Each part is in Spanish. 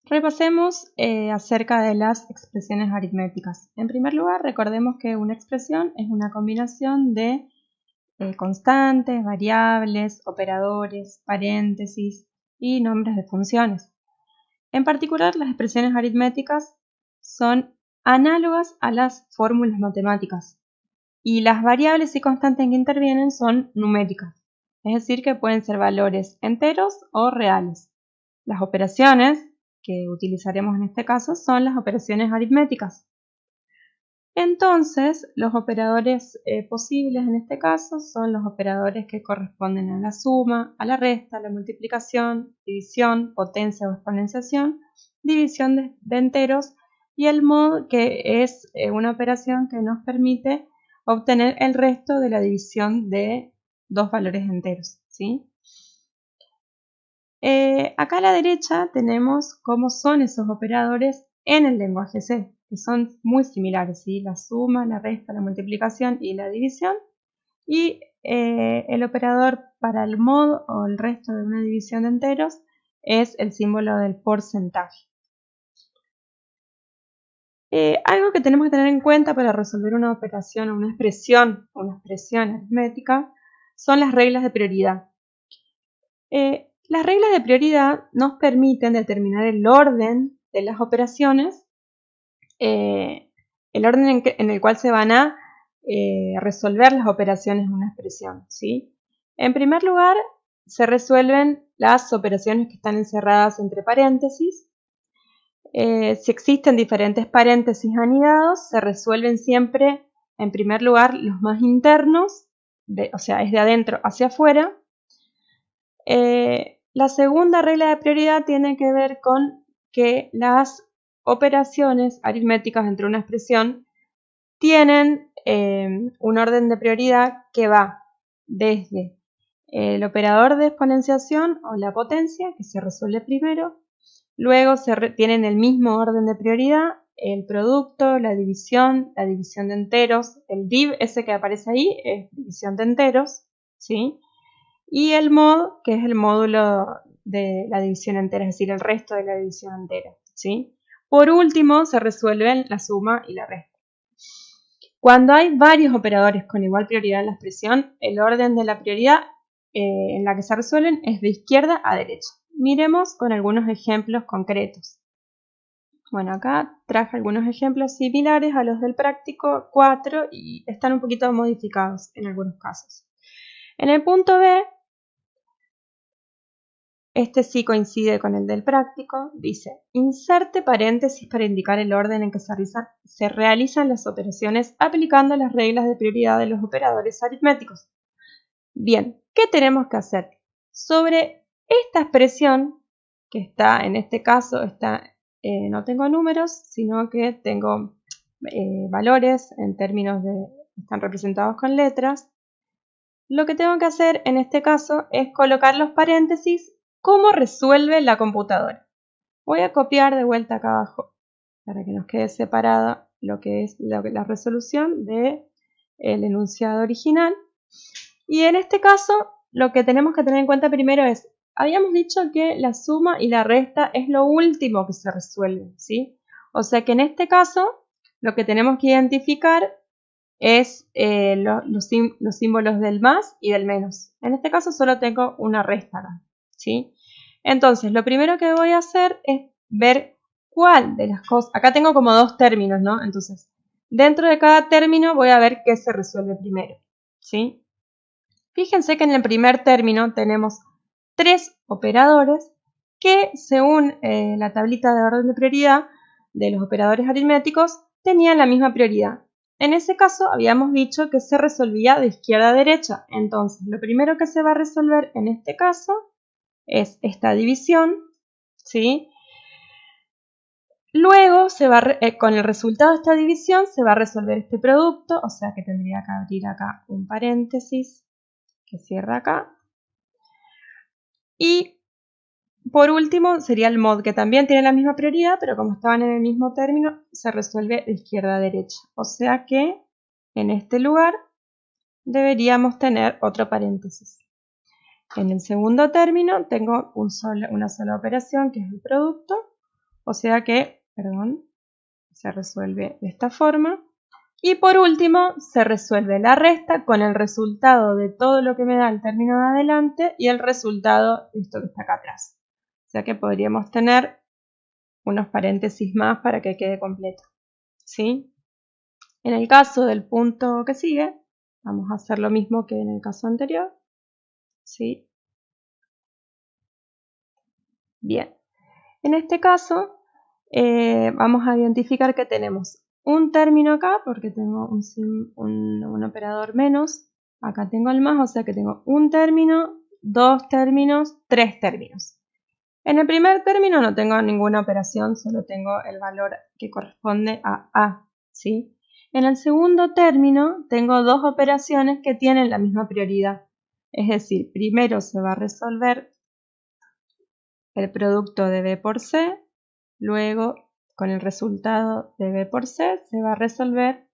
Repasemos acerca de las expresiones aritméticas. En primer lugar, recordemos que una expresión es una combinación de constantes, variables, operadores, paréntesis y nombres de funciones. En particular, las expresiones aritméticas son análogas a las fórmulas matemáticas y las variables y constantes que intervienen son numéricas, es decir, que pueden ser valores enteros o reales. Las operaciones que utilizaremos en este caso son las operaciones aritméticas. Entonces, los operadores posibles en este caso son los operadores que corresponden a la suma, a la resta, a la multiplicación, división, potencia o exponenciación, división de enteros y el mod, que es una operación que nos permite obtener el resto de la división de dos valores enteros, ¿sí? Acá a la derecha tenemos cómo son esos operadores en el lenguaje C, que son muy similares, ¿sí? La suma, la resta, la multiplicación y la división. Y el operador para el mod o el resto de una división de enteros es el símbolo del porcentaje. Algo que tenemos que tener en cuenta para resolver una operación o una expresión aritmética son las reglas de prioridad. Las reglas de prioridad nos permiten determinar el orden de las operaciones, el orden en el cual se van a resolver las operaciones de una expresión, ¿sí? En primer lugar, se resuelven las operaciones que están encerradas entre paréntesis. Si existen diferentes paréntesis anidados, se resuelven siempre, en primer lugar, los más internos, o sea, es de adentro hacia afuera. La segunda regla de prioridad tiene que ver con que las operaciones aritméticas entre una expresión tienen un orden de prioridad que va desde el operador de exponenciación o la potencia, que se resuelve primero, luego tienen el mismo orden de prioridad el producto, la división de enteros, el div, ese que aparece ahí, es división de enteros, ¿sí? Y el mod, que es el módulo de la división entera, es decir, el resto de la división entera, ¿sí? Por último, se resuelven la suma y la resta. Cuando hay varios operadores con igual prioridad en la expresión, el orden de la prioridad en la que se resuelven es de izquierda a derecha. Miremos con algunos ejemplos concretos. Bueno, acá traje algunos ejemplos similares a los del práctico 4 y están un poquito modificados en algunos casos. En el punto B, este sí coincide con el del práctico, dice, inserte paréntesis para indicar el orden en que se realizan las operaciones aplicando las reglas de prioridad de los operadores aritméticos. Bien, ¿qué tenemos que hacer? Sobre esta expresión, que está en este caso, no tengo números, sino que tengo valores en términos de, están representados con letras. Lo que tengo que hacer en este caso es colocar los paréntesis. ¿Cómo resuelve la computadora? Voy a copiar de vuelta acá abajo para que nos quede separada lo que es la resolución del enunciado original. Y en este caso, lo que tenemos que tener en cuenta primero es, habíamos dicho que la suma y la resta es lo último que se resuelve, ¿sí? O sea que en este caso, lo que tenemos que identificar es los símbolos del más y del menos. En este caso solo tengo una resta acá, ¿sí? Entonces, lo primero que voy a hacer es ver cuál de las cosas... Acá tengo como dos términos, ¿no? Entonces, dentro de cada término voy a ver qué se resuelve primero, ¿sí? Fíjense que en el primer término tenemos 3 operadores que, según la tablita de orden de prioridad de los operadores aritméticos, tenían la misma prioridad. En ese caso habíamos dicho que se resolvía de izquierda a derecha. Entonces, lo primero que se va a resolver en este caso es esta división, ¿sí? Luego, con el resultado de esta división, se va a resolver este producto, o sea que tendría que abrir acá un paréntesis que cierra acá. Y por último sería el mod, que también tiene la misma prioridad, pero como estaban en el mismo término, se resuelve de izquierda a derecha. O sea que en este lugar deberíamos tener otro paréntesis. En el segundo término tengo una sola operación, que es el producto. O sea que, perdón, se resuelve de esta forma. Y por último, se resuelve la resta con el resultado de todo lo que me da el término de adelante y el resultado de esto que está acá atrás. O sea que podríamos tener unos paréntesis más para que quede completo, ¿sí? En el caso del punto que sigue, vamos a hacer lo mismo que en el caso anterior, ¿sí? Bien, en este caso vamos a identificar que tenemos un término acá, porque tengo un operador menos, acá tengo el más, o sea que tengo un término, dos términos, tres términos. En el primer término no tengo ninguna operación, solo tengo el valor que corresponde a A, ¿sí? En el segundo término tengo dos operaciones que tienen la misma prioridad. Es decir, primero se va a resolver el producto de B por C, luego con el resultado de B por C se va a resolver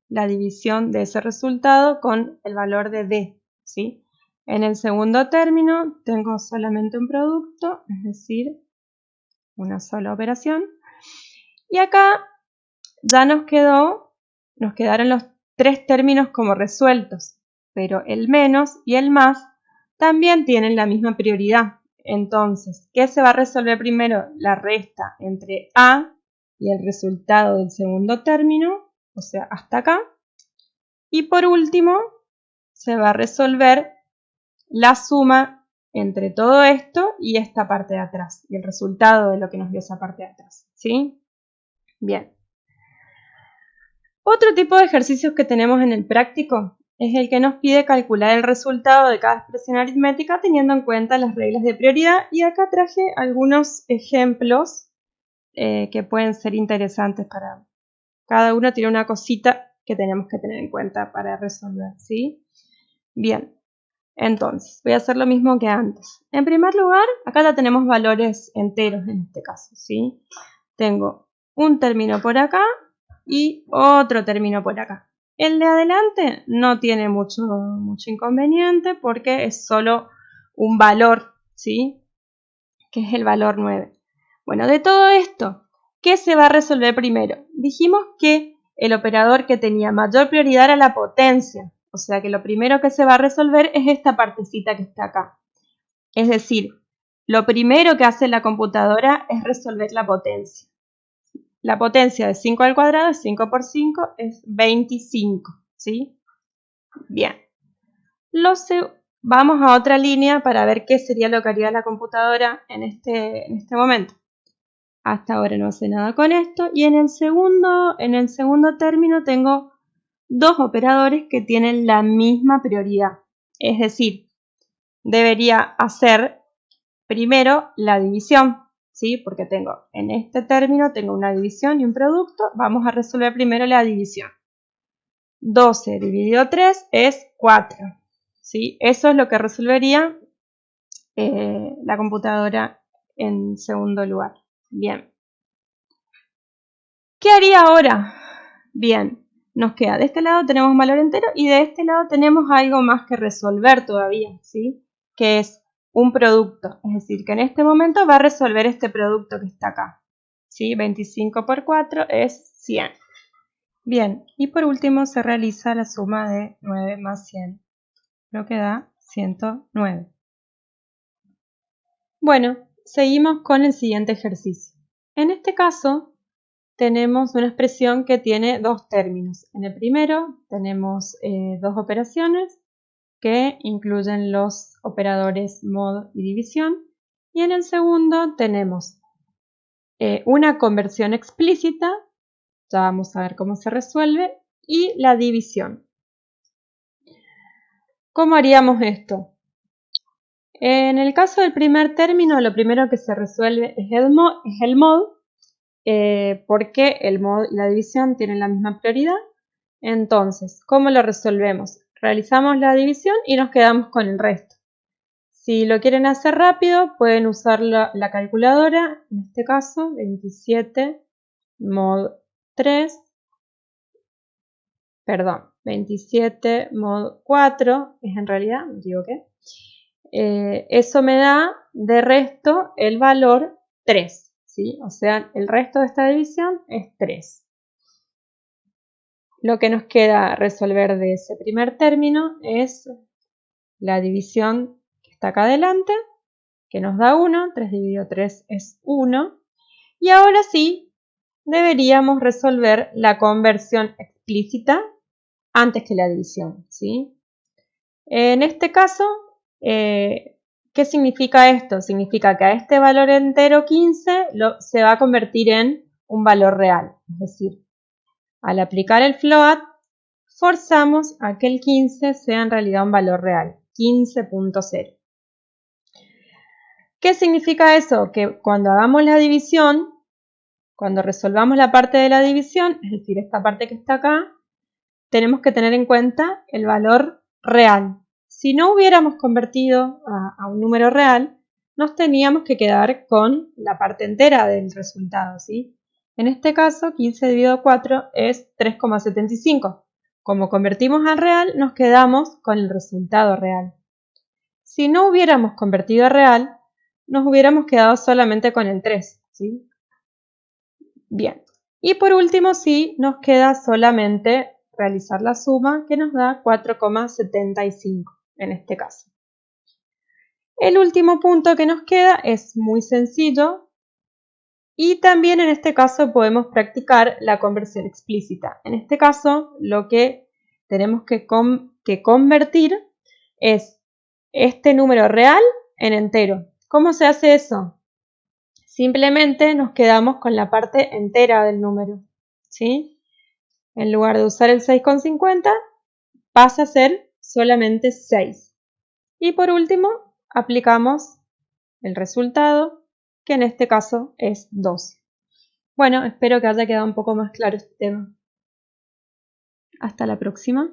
la división de ese resultado con el valor de D, ¿sí? En el segundo término tengo solamente un producto, es decir, una sola operación. Y acá ya nos quedaron los tres términos como resueltos, pero el menos y el más también tienen la misma prioridad. Entonces, ¿qué se va a resolver primero? La resta entre A y el resultado del segundo término, o sea, hasta acá. Y por último, se va a resolver la suma entre todo esto y esta parte de atrás, y el resultado de lo que nos dio esa parte de atrás, ¿sí? Bien. Otro tipo de ejercicios que tenemos en el práctico es el que nos pide calcular el resultado de cada expresión aritmética teniendo en cuenta las reglas de prioridad, y acá traje algunos ejemplos que pueden ser interesantes para cada uno. Tiene una cosita que tenemos que tener en cuenta para resolver, ¿sí? Bien, entonces voy a hacer lo mismo que antes. En primer lugar, acá ya tenemos valores enteros en este caso, ¿sí? Tengo un término por acá y otro término por acá. El de adelante no tiene mucho inconveniente porque es solo un valor, ¿sí? Que es el valor 9. Bueno, de todo esto, ¿qué se va a resolver primero? Dijimos que el operador que tenía mayor prioridad era la potencia. O sea que lo primero que se va a resolver es esta partecita que está acá. Es decir, lo primero que hace la computadora es resolver la potencia. La potencia de 5 al cuadrado es 5 por 5, es 25, ¿sí? Bien. Vamos a otra línea para ver qué sería lo que haría la computadora en este momento. Hasta ahora no hace nada con esto. Y en el segundo término tengo dos operadores que tienen la misma prioridad. Es decir, debería hacer primero la división, ¿sí? Porque en este término tengo una división y un producto. Vamos a resolver primero la división. 12 dividido 3 es 4, ¿sí? Eso es lo que resolvería la computadora en segundo lugar. Bien. ¿Qué haría ahora? Bien, nos queda de este lado tenemos un valor entero y de este lado tenemos algo más que resolver todavía, ¿sí? Que es un producto, es decir, que en este momento va a resolver este producto que está acá, ¿sí? 25 por 4 es 100. Bien, y por último se realiza la suma de 9 más 100, lo que da 109. Bueno, seguimos con el siguiente ejercicio. En este caso tenemos una expresión que tiene dos términos. En el primero tenemos dos operaciones que incluyen los operadores mod y división, y en el segundo tenemos una conversión explícita, ya vamos a ver cómo se resuelve, y la división. ¿Cómo haríamos esto? En el caso del primer término, lo primero que se resuelve es el mod, porque el mod y la división tienen la misma prioridad. Entonces, ¿cómo lo resolvemos? Realizamos la división y nos quedamos con el resto. Si lo quieren hacer rápido, pueden usar la calculadora, en este caso 27 mod 3, perdón, 27 mod 4, es en realidad, me equivoqué. Eso me da de resto el valor 3, ¿sí? O sea, el resto de esta división es 3. Lo que nos queda resolver de ese primer término es la división que está acá adelante, que nos da 1. 3 dividido 3 es 1. Y ahora sí, deberíamos resolver la conversión explícita antes que la división, ¿sí? En este caso, ¿qué significa esto? Significa que a este valor entero 15 se va a convertir en un valor real. Es decir, al aplicar el float, forzamos a que el 15 sea en realidad un valor real, 15.0. ¿Qué significa eso? Que cuando hagamos la división, cuando resolvamos la parte de la división, es decir, esta parte que está acá, tenemos que tener en cuenta el valor real. Si no hubiéramos convertido a un número real, nos teníamos que quedar con la parte entera del resultado, ¿sí? En este caso, 15 dividido 4 es 3,75. Como convertimos al real, nos quedamos con el resultado real. Si no hubiéramos convertido a real, nos hubiéramos quedado solamente con el 3, ¿sí? Bien. Y por último, sí, nos queda solamente realizar la suma, que nos da 4,75 en este caso. El último punto que nos queda es muy sencillo y también en este caso podemos practicar la conversión explícita. En este caso, lo que tenemos que convertir es este número real en entero. ¿Cómo se hace eso? Simplemente nos quedamos con la parte entera del número, ¿sí? En lugar de usar el 6,50, pasa a ser solamente 6. Y por último, aplicamos el resultado, que en este caso es 2. Bueno, espero que haya quedado un poco más claro este tema. Hasta la próxima.